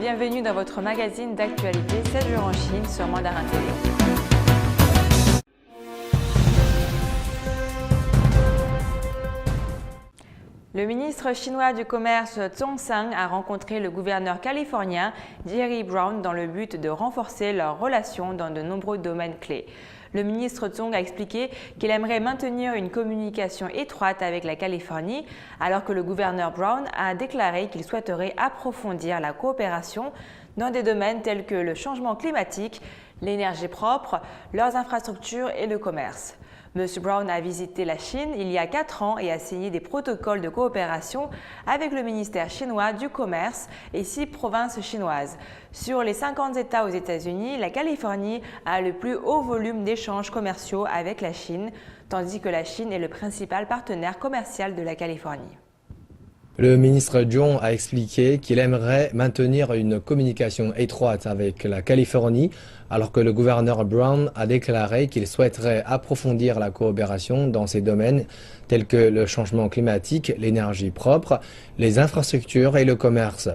bienvenue dans votre magazine d'actualité 7 jours en Chine sur Mandarin TV. Le ministre chinois du Commerce Zhong Sang a rencontré le gouverneur californien Jerry Brown dans le but de renforcer leurs relations dans de nombreux domaines clés. Le ministre Zhong a expliqué qu'il aimerait maintenir une communication étroite avec la Californie, alors que le gouverneur Brown a déclaré qu'il souhaiterait approfondir la coopération dans des domaines tels que le changement climatique, l'énergie propre, leurs infrastructures et le commerce. M. Brown a visité la Chine il y a 4 ans et a signé des protocoles de coopération avec le ministère chinois du Commerce et 6 provinces chinoises. Sur les 50 États aux États-Unis, la Californie a le plus haut volume d'échanges commerciaux avec la Chine, tandis que la Chine est le principal partenaire commercial de la Californie. Le ministre Zhong a expliqué qu'il aimerait maintenir une communication étroite avec la Californie, alors que le gouverneur Brown a déclaré qu'il souhaiterait approfondir la coopération dans ces domaines tels que le changement climatique, l'énergie propre, les infrastructures et le commerce.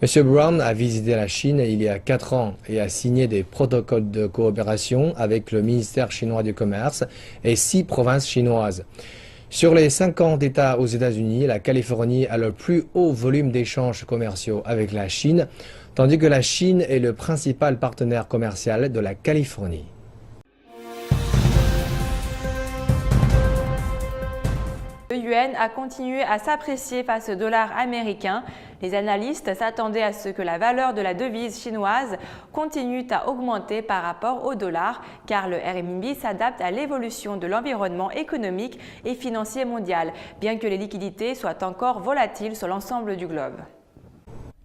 M. Brown a visité la Chine il y a 4 ans et a signé des protocoles de coopération avec le ministère chinois du Commerce et 6 provinces chinoises. Sur les 50 États aux États-Unis, la Californie a le plus haut volume d'échanges commerciaux avec la Chine, tandis que la Chine est le principal partenaire commercial de la Californie. Le yuan a continué à s'apprécier face au dollar américain. Les analystes s'attendaient à ce que la valeur de la devise chinoise continue à augmenter par rapport au dollar, car le RMB s'adapte à l'évolution de l'environnement économique et financier mondial, bien que les liquidités soient encore volatiles sur l'ensemble du globe.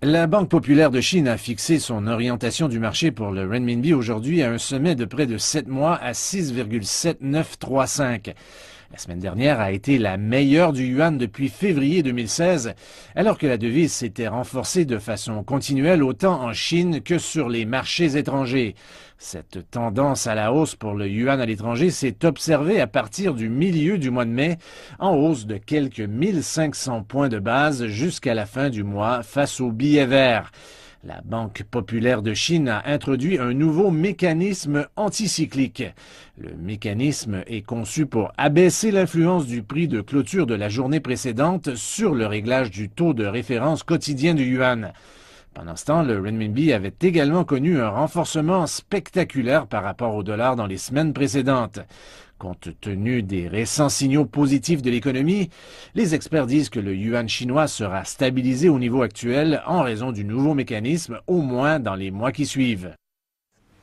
La Banque populaire de Chine a fixé son orientation du marché pour le renminbi aujourd'hui à un sommet de près de 7 mois à 6,7935. La semaine dernière a été la meilleure du yuan depuis février 2016, alors que la devise s'était renforcée de façon continuelle autant en Chine que sur les marchés étrangers. Cette tendance à la hausse pour le yuan à l'étranger s'est observée à partir du milieu du mois de mai, en hausse de quelques 1500 points de base jusqu'à la fin du mois face au billet vert. La Banque populaire de Chine a introduit un nouveau mécanisme anticyclique. Le mécanisme est conçu pour abaisser l'influence du prix de clôture de la journée précédente sur le réglage du taux de référence quotidien du yuan. Pendant ce temps, le renminbi avait également connu un renforcement spectaculaire par rapport au dollar dans les semaines précédentes. Compte tenu des récents signaux positifs de l'économie, les experts disent que le yuan chinois sera stabilisé au niveau actuel en raison du nouveau mécanisme, au moins dans les mois qui suivent.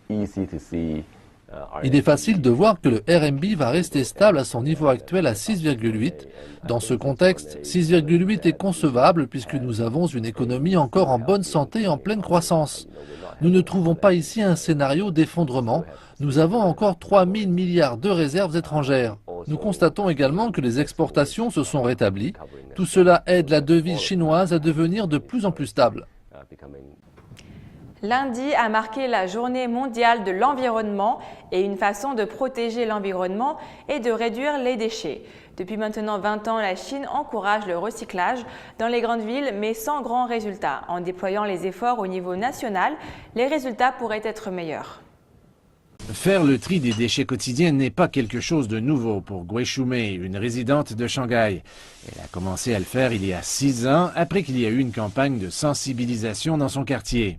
Il est facile de voir que le RMB va rester stable à son niveau actuel à 6,8. Dans ce contexte, 6,8 est concevable puisque nous avons une économie encore en bonne santé et en pleine croissance. Nous ne trouvons pas ici un scénario d'effondrement. Nous avons encore 3 000 milliards de réserves étrangères. Nous constatons également que les exportations se sont rétablies. Tout cela aide la devise chinoise à devenir de plus en plus stable. Lundi a marqué la journée mondiale de l'environnement et une façon de protéger l'environnement est de réduire les déchets. Depuis maintenant 20 ans, la Chine encourage le recyclage dans les grandes villes, mais sans grand résultat. En déployant les efforts au niveau national, les résultats pourraient être meilleurs. Faire le tri des déchets quotidiens n'est pas quelque chose de nouveau pour Gui Shumei, une résidente de Shanghai. Elle a commencé à le faire il y a 6 ans, après qu'il y a eu une campagne de sensibilisation dans son quartier.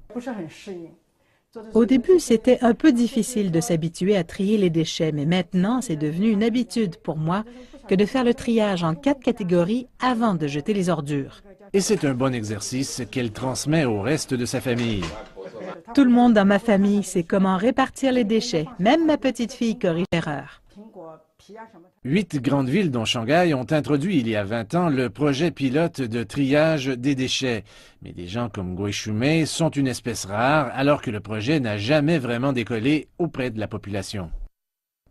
Au début, c'était un peu difficile de s'habituer à trier les déchets, mais maintenant, c'est devenu une habitude pour moi que de faire le triage en 4 catégories avant de jeter les ordures. Et c'est un bon exercice qu'elle transmet au reste de sa famille. Tout le monde dans ma famille sait comment répartir les déchets. Même ma petite fille corrige l'erreur. 8 grandes villes dont Shanghai ont introduit il y a 20 ans le projet pilote de triage des déchets. Mais des gens comme Gui Shumei sont une espèce rare alors que le projet n'a jamais vraiment décollé auprès de la population.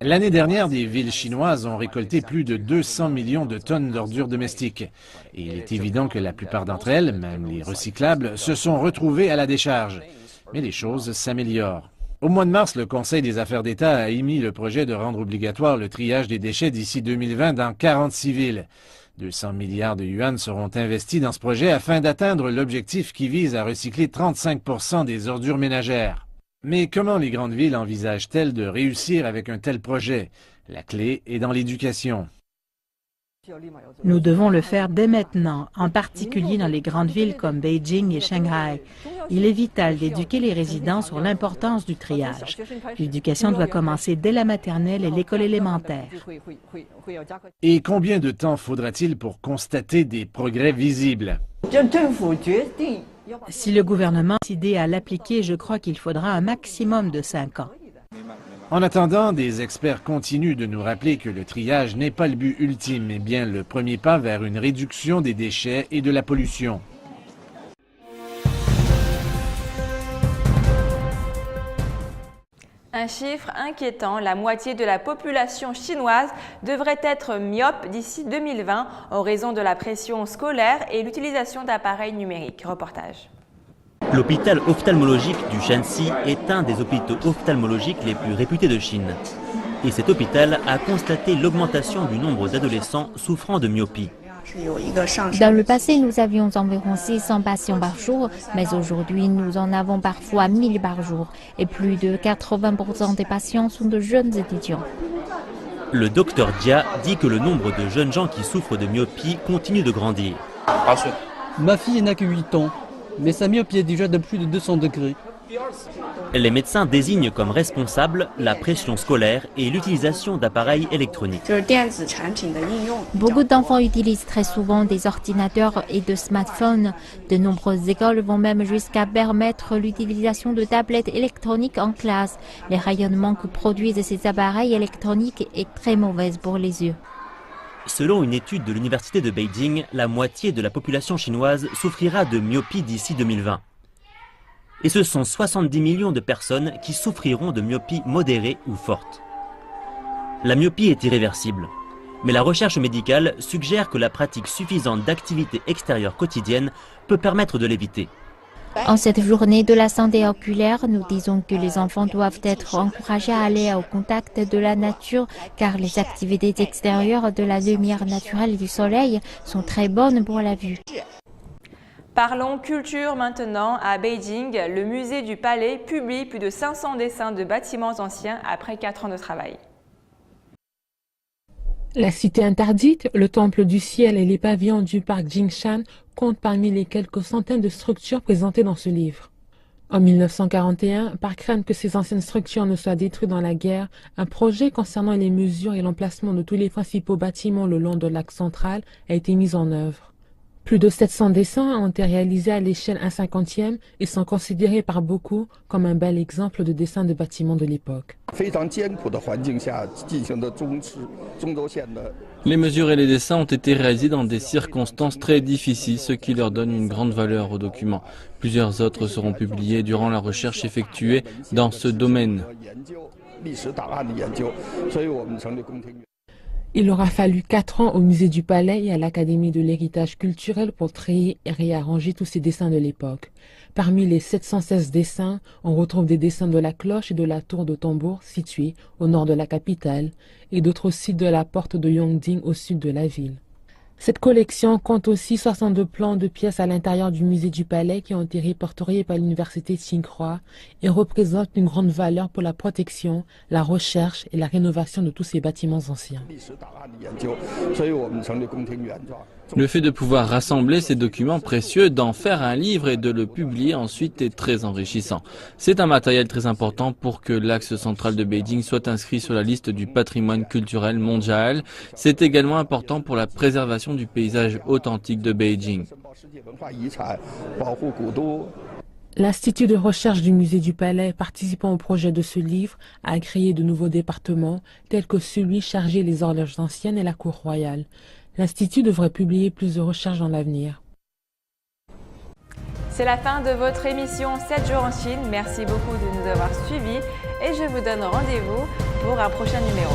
L'année dernière, des villes chinoises ont récolté plus de 200 millions de tonnes d'ordures domestiques. Et il est évident que la plupart d'entre elles, même les recyclables, se sont retrouvées à la décharge. Mais les choses s'améliorent. Au mois de mars, le Conseil des affaires d'État a émis le projet de rendre obligatoire le triage des déchets d'ici 2020 dans 46 villes. 200 milliards de yuan seront investis dans ce projet afin d'atteindre l'objectif qui vise à recycler 35% des ordures ménagères. Mais comment les grandes villes envisagent-elles de réussir avec un tel projet? La clé est dans l'éducation. Nous devons le faire dès maintenant, en particulier dans les grandes villes comme Beijing et Shanghai. Il est vital d'éduquer les résidents sur l'importance du triage. L'éducation doit commencer dès la maternelle et l'école élémentaire. Et combien de temps faudra-t-il pour constater des progrès visibles? Si le gouvernement est décidé à l'appliquer, je crois qu'il faudra un maximum de 5 ans. En attendant, des experts continuent de nous rappeler que le triage n'est pas le but ultime, mais bien le premier pas vers une réduction des déchets et de la pollution. Un chiffre inquiétant, la moitié de la population chinoise devrait être myope d'ici 2020 en raison de la pression scolaire et l'utilisation d'appareils numériques. Reportage. L'hôpital ophtalmologique du Shanxi est un des hôpitaux ophtalmologiques les plus réputés de Chine. Et cet hôpital a constaté l'augmentation du nombre d'adolescents souffrant de myopie. Dans le passé, nous avions environ 600 patients par jour, mais aujourd'hui, nous en avons parfois 1000 par jour. Et plus de 80% des patients sont de jeunes étudiants. Le docteur Jia dit que le nombre de jeunes gens qui souffrent de myopie continue de grandir. Ma fille n'a que 8 ans, mais sa myopie est déjà de plus de 200 degrés. Les médecins désignent comme responsable la pression scolaire et l'utilisation d'appareils électroniques. Beaucoup d'enfants utilisent très souvent des ordinateurs et de smartphones. De nombreuses écoles vont même jusqu'à permettre l'utilisation de tablettes électroniques en classe. Le rayonnement que produisent ces appareils électroniques est très mauvais pour les yeux. Selon une étude de l'université de Beijing, la moitié de la population chinoise souffrira de myopie d'ici 2020. Et ce sont 70 millions de personnes qui souffriront de myopie modérée ou forte. La myopie est irréversible, mais la recherche médicale suggère que la pratique suffisante d'activités extérieures quotidiennes peut permettre de l'éviter. En cette journée de la santé oculaire, nous disons que les enfants doivent être encouragés à aller au contact de la nature car les activités extérieures de la lumière naturelle du soleil sont très bonnes pour la vue. Parlons culture maintenant. À Beijing, le musée du Palais publie plus de 500 dessins de bâtiments anciens après 4 ans de travail. La cité interdite, le temple du ciel et les pavillons du parc Jingshan comptent parmi les quelques centaines de structures présentées dans ce livre. En 1941, par crainte que ces anciennes structures ne soient détruites dans la guerre, un projet concernant les mesures et l'emplacement de tous les principaux bâtiments le long de l'axe central a été mis en œuvre. Plus de 700 dessins ont été réalisés à l'échelle 1/50e et sont considérés par beaucoup comme un bel exemple de dessin de bâtiments de l'époque. Les mesures et les dessins ont été réalisés dans des circonstances très difficiles, ce qui leur donne une grande valeur au document. Plusieurs autres seront publiés durant la recherche effectuée dans ce domaine. Il aura fallu 4 ans au musée du Palais et à l'Académie de l'héritage culturel pour trier et réarranger tous ces dessins de l'époque. Parmi les 716 dessins, on retrouve des dessins de la cloche et de la tour de tambour située au nord de la capitale et d'autres sites de la porte de Yongding au sud de la ville. Cette collection compte aussi 62 plans de pièces à l'intérieur du musée du Palais qui ont été répertoriés par l'université Tsinghua et représentent une grande valeur pour la protection, la recherche et la rénovation de tous ces bâtiments anciens. Le fait de pouvoir rassembler ces documents précieux, d'en faire un livre et de le publier ensuite est très enrichissant. C'est un matériel très important pour que l'axe central de Beijing soit inscrit sur la liste du patrimoine culturel mondial. C'est également important pour la préservation du paysage authentique de Beijing. L'Institut de recherche du musée du Palais, participant au projet de ce livre, a créé de nouveaux départements, tels que celui chargé des horloges anciennes et la cour royale. L'Institut devrait publier plus de recherches dans l'avenir. C'est la fin de votre émission 7 jours en Chine. Merci beaucoup de nous avoir suivis et je vous donne rendez-vous pour un prochain numéro.